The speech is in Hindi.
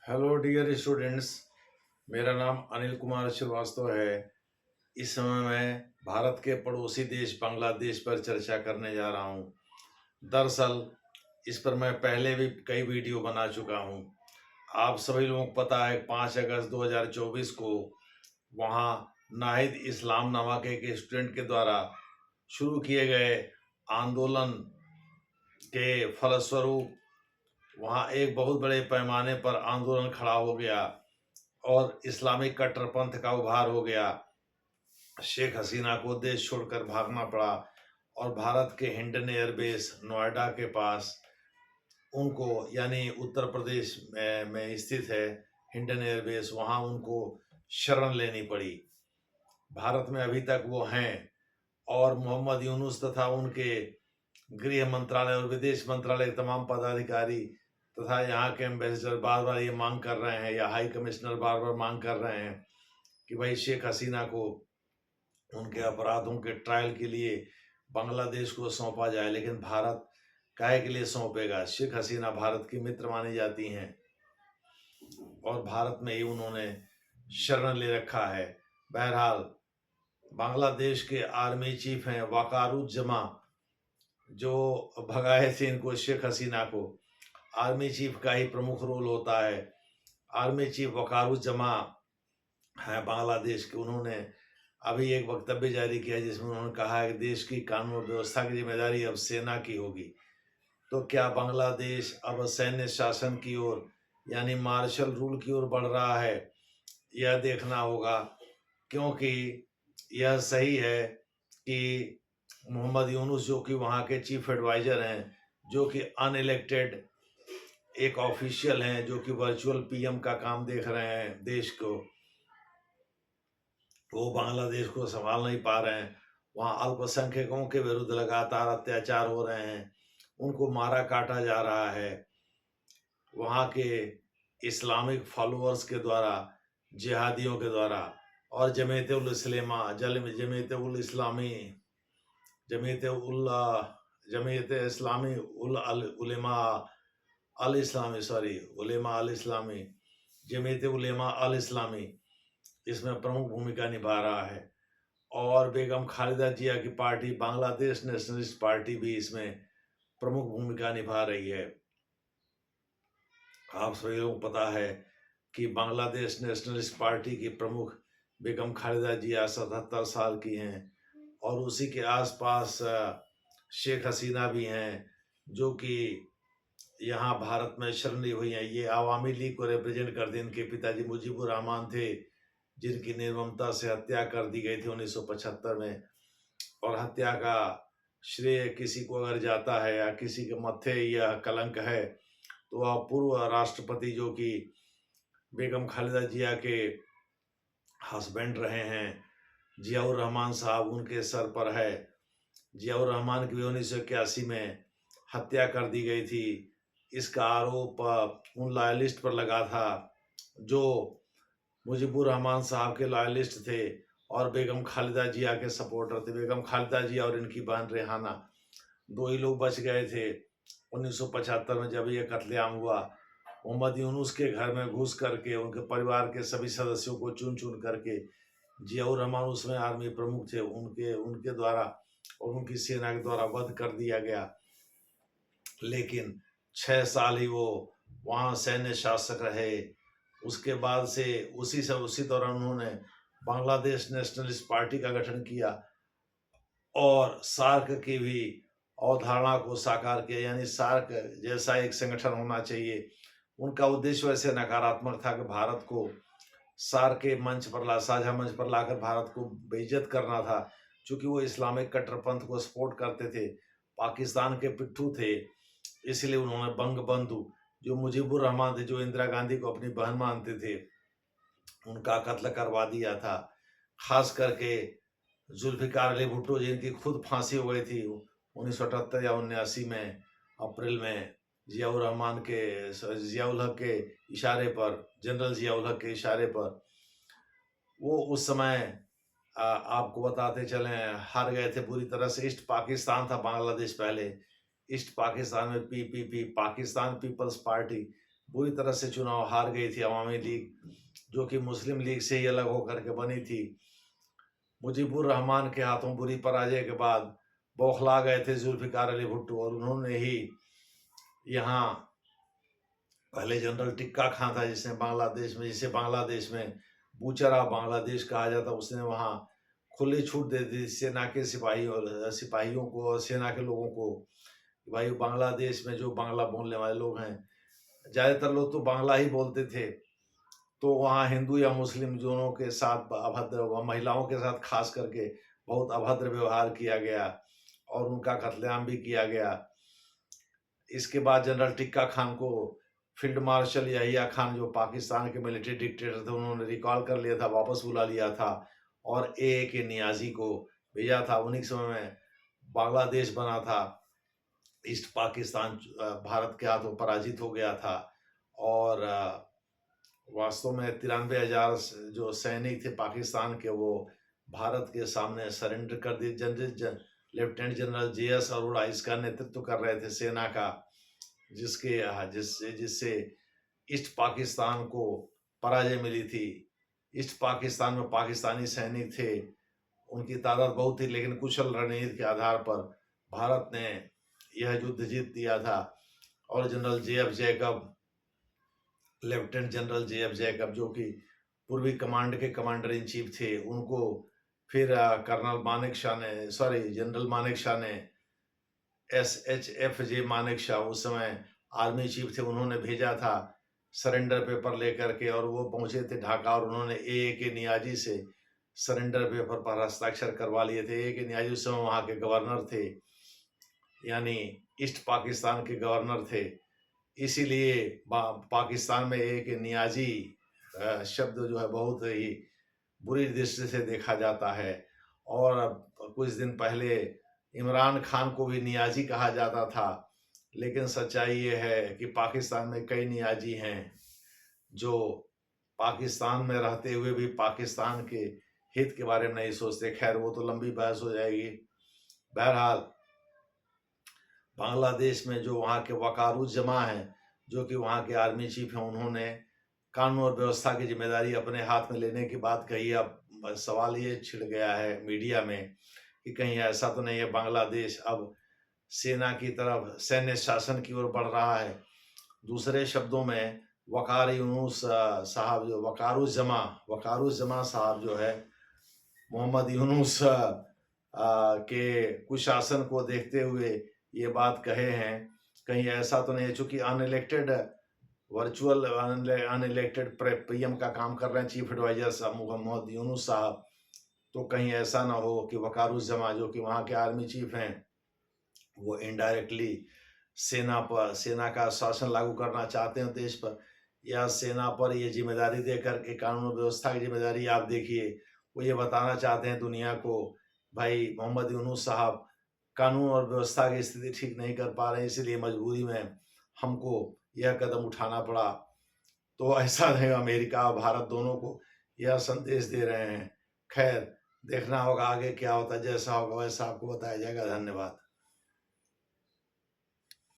Hello dear students. मेरा नाम अनिल कुमार श्रीवास्तव है। इस समय मैं भारत के पड़ोसी देश बांग्लादेश पर चर्चा करने जा रहा हूँ। दरअसल इस पर मैं पहले भी कई वीडियो बना चुका हूँ। आप सभी लोगों को पता है 5 अगस्त 2024 को वहाँ नाहिद इस्लाम नामक एक स्टूडेंट के द्वारा शुरू किए गए आंदोलन के फलस्वरूप वहाँ एक बहुत बड़े पैमाने पर आंदोलन खड़ा हो गया और इस्लामिक कट्टरपंथ का उभार हो गया। शेख हसीना को देश छोड़कर भागना पड़ा और भारत के हिंडन एयरबेस नोएडा के पास उनको, यानी उत्तर प्रदेश में स्थित है हिंडन एयरबेस, वहाँ उनको शरण लेनी पड़ी। भारत में अभी तक वो हैं और मोहम्मद यूनुस तथा उनके गृह मंत्रालय और विदेश मंत्रालय के तमाम पदाधिकारी तथा यहाँ के एम्बेसडर बार बार ये मांग कर रहे हैं, या हाई कमिश्नर बार बार मांग कर रहे हैं कि भाई शेख हसीना को उनके अपराधों के ट्रायल के लिए बांग्लादेश को सौंपा जाए। लेकिन भारत काहे के लिए सौंपेगा? शेख हसीना भारत की मित्र मानी जाती हैं और भारत में ही उन्होंने शरण ले रखा है। बहरहाल बांग्लादेश के आर्मी चीफ हैं वकारुज्जमा, जो भगाए थे इनको, शेख हसीना को। आर्मी चीफ का ही प्रमुख रोल होता है। आर्मी चीफ वकारुज्जमा हैं बांग्लादेश के। उन्होंने अभी एक वक्तव्य जारी किया जिसमें उन्होंने कहा है कि देश की कानून व्यवस्था की जिम्मेदारी अब सेना की होगी। तो क्या बांग्लादेश अब सैन्य शासन की ओर, यानी मार्शल रूल की ओर बढ़ रहा है? यह देखना होगा, क्योंकि यह सही है कि मोहम्मद यूनुस जो कि वहाँ के चीफ एडवाइजर हैं, जो कि अनइलेक्टेड एक ऑफिशियल हैं, जो कि वर्चुअल पीएम का काम देख रहे हैं देश को, वो बांग्लादेश को संभाल नहीं पा रहे हैं। वहाँ अल्पसंख्यकों के विरुद्ध लगातार अत्याचार हो रहे हैं, उनको मारा काटा जा रहा है। वहाँ के इस्लामिक फॉलोअर्स के द्वारा, जिहादियों के द्वारा, और जमीयत उल इस्लामी, जमीयत इस्लामी उलेमा अल इस्लामी, उलेमा अल इस्लामी, जमीयत उलेमा अल इस्लामी इसमें प्रमुख भूमिका निभा रहा है। और बेगम खालिदा जिया की पार्टी बांग्लादेश नेशनलिस्ट पार्टी भी इसमें प्रमुख भूमिका निभा रही है। आप सभी लोगों को पता है कि बांग्लादेश नेशनलिस्ट पार्टी की प्रमुख बेगम खालिदा जिया 77 साल की हैं और उसी के आसपास शेख हसीना भी हैं, जो कि यहाँ भारत में शरण ली हुई हैं। ये आवामी लीग को रिप्रेजेंट करते हैं। इनके पिताजी मुजीबुर रहमान थे, जिनकी निर्ममता से हत्या कर दी गई थी 1975 में। और हत्या का श्रेय किसी को अगर जाता है या किसी के मत्थे यह कलंक है, तो वह पूर्व राष्ट्रपति जो कि बेगम खालिदा जिया के हस्बैंड रहे हैं, जियाउर रहमान साहब, उनके सर पर है। जियाउर रहमान की भी 1981 में हत्या कर दी गई थी। इसका आरोप उन लॉयलिस्ट पर लगा था जो मुजीबुर रहमान साहब के लॉयलिस्ट थे और बेगम खालिदा जिया के सपोर्टर थे। बेगम खालिदा जिया और इनकी बहन रेहाना, दो ही लोग बच गए थे 1975 में जब यह कत्लेआम हुआ। मोहम्मद यूनुस के घर में घुस करके उनके परिवार के सभी सदस्यों को चुन चुन करके, जियाउर रहमान उसमें आर्मी प्रमुख थे, उनके उनके द्वारा और उनकी सेना के द्वारा वध कर दिया गया। लेकिन 6 साल ही वो वहाँ सैन्य शासक रहे। उसके बाद से उसी दौरान उन्होंने बांग्लादेश नेशनलिस्ट पार्टी का गठन किया और सार्क की भी अवधारणा को साकार किया, यानी सार्क जैसा एक संगठन होना चाहिए। उनका उद्देश्य वैसे नकारात्मक था कि भारत को सार्क के मंच पर साझा मंच पर लाकर भारत को बेइज्जत करना था, क्योंकि वो इस्लामिक कट्टरपंथ को सपोर्ट करते थे, पाकिस्तान के पिट्ठू थे। इसलिए उन्होंने बंगबंधु, जो मुजीबुर रहमान थे, जो इंदिरा गांधी को अपनी बहन मानते थे, उनका कत्ल करवा दिया था। खास करके जुल्फिकार अली भुट्टो, जिनकी खुद फांसी हो गई थी 1978 या 79 में अप्रैल में, जियाउर हक के इशारे पर, जनरल जियाउल हक के इशारे पर। वो उस समय आपको बताते चलें हार गए थे पूरी तरह से। ईस्ट पाकिस्तान था बांग्लादेश पहले। ईस्ट पाकिस्तान में पीपीपी, पाकिस्तान पीपल्स पार्टी, बुरी तरह से चुनाव हार गई थी अवामी लीग, जो कि मुस्लिम लीग से ही अलग होकर के बनी थी। मुजीबुर रहमान के हाथों बुरी पराजय के बाद बौखला गए थे जुल्फिकार अली भुट्टो, और उन्होंने ही यहाँ पहले जनरल टिक्का खां था, जिसे बांग्लादेश में बूचर ऑफ बांग्लादेश कहा जाता, उसने वहाँ खुली छूट दे दी सेना के सिपाहियों को और सेना के लोगों को। भाई बांग्लादेश में जो बांग्ला बोलने वाले लोग हैं, ज़्यादातर लोग तो बांग्ला ही बोलते थे, तो वहाँ हिंदू या मुस्लिम दोनों के साथ अभद्र, महिलाओं के साथ खास करके बहुत अभद्र व्यवहार किया गया और उनका कत्लेआम भी किया गया। इसके बाद जनरल टिक्का खान को फील्ड मार्शल याहिया खान, जो पाकिस्तान के मिलिट्री डिक्टेटर थे, उन्होंने रिकॉल कर लिया था, वापस बुला लिया था और ए के नियाजी को भेजा था। उन्हीं समय में बांग्लादेश बना था। ईस्ट पाकिस्तान भारत के हाथों पराजित हो गया था और वास्तव में 93,000 जो सैनिक थे पाकिस्तान के, वो भारत के सामने सरेंडर कर दिए। लेफ्टिनेंट जनरल JS अरोड़ा इसका नेतृत्व कर रहे थे सेना का, जिससे ईस्ट पाकिस्तान को पराजय मिली थी। ईस्ट पाकिस्तान में पाकिस्तानी सैनिक थे, उनकी तादाद बहुत थी, लेकिन कुशल रणनीति के आधार पर भारत ने यह युद्ध जीत दिया था और general JF Jacob, lieutenant general JF Jacob, जो कि पूर्वी कमांड के कमांडर इन चीफ थे, उनको फिर जनरल मानेकशॉ ने SHFJ मानेकशॉ, उस समय आर्मी चीफ थे, उन्होंने भेजा था सरेंडर पेपर लेकर के, और वो पहुंचे थे ढाका और उन्होंने ए के नियाजी से सरेंडर पेपर पर हस्ताक्षर करवा लिए थे। ए के नियाजी उस समय वहाँ के गवर्नर थे, यानी ईस्ट पाकिस्तान के गवर्नर थे। इसीलिए पाकिस्तान में ए के नियाजी शब्द जो है बहुत ही बुरी दृष्टि से देखा जाता है। और कुछ दिन पहले इमरान खान को भी नियाजी कहा जाता था, लेकिन सच्चाई ये है कि पाकिस्तान में कई नियाजी हैं जो पाकिस्तान में रहते हुए भी पाकिस्तान के हित के बारे में नहीं सोचते। खैर, वो तो लंबी बहस हो जाएगी। बहरहाल, बांग्लादेश में जो वहाँ के वकारुज्जमा हैं, जो कि वहाँ के आर्मी चीफ हैं, उन्होंने कानून और व्यवस्था की जिम्मेदारी अपने हाथ में लेने की बात कही। अब सवाल ये छिड़ गया है मीडिया में कि कहीं ऐसा तो नहीं है बांग्लादेश अब सेना की तरफ, सैन्य शासन की ओर बढ़ रहा है। दूसरे शब्दों में वकारुज्जमा साहब जो है, मोहम्मद यूनुस के कुशासन को देखते हुए ये बात कहे हैं। कहीं ऐसा तो नहीं है, चूंकि अनइलेक्टेड PM का काम कर रहे हैं चीफ एडवाइजर साहब मोहम्मद यूनुस साहब, तो कहीं ऐसा ना हो कि वकारुज्जमा, जो कि वहाँ के आर्मी चीफ हैं, वो इनडायरेक्टली सेना का शासन लागू करना चाहते हैं देश पर, या सेना पर ये जिम्मेदारी देकर के कानून व्यवस्था की जिम्मेदारी आप देखिए। वो ये बताना चाहते हैं दुनिया को, भाई मोहम्मद यूनुस साहब कानून और व्यवस्था की स्थिति ठीक नहीं कर पा रहे हैं, इसलिए मजबूरी में हमको यह कदम उठाना पड़ा। तो ऐसा नहीं, अमेरिका और भारत दोनों को यह संदेश दे रहे हैं। खैर, देखना होगा आगे क्या होता है, जैसा होगा वैसा आपको बताया जाएगा। धन्यवाद।